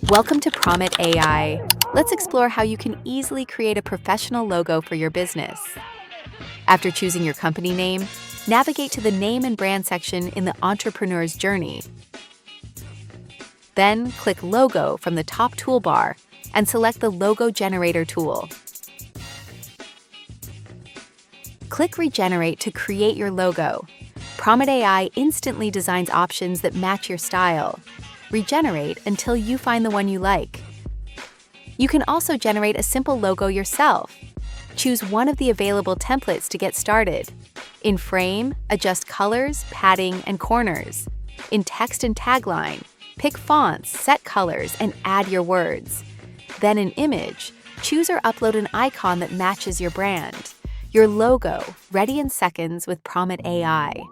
Welcome to PrometAI. Let's explore how you can easily create a professional logo for your business. After choosing your company name, navigate to the Name and Brand section in the Entrepreneur's Journey. Then click Logo from the top toolbar and select the Logo Generator tool. Click Regenerate to create your logo. PrometAI instantly designs options that match your style. Regenerate until you find the one you like. You can also generate a simple logo yourself. Choose one of the available templates to get started. In Frame, adjust colors, padding, and corners. In Text and Tagline, pick fonts, set colors, and add your words. Then in Image, choose or upload an icon that matches your brand. Your logo, ready in seconds with PrometAI.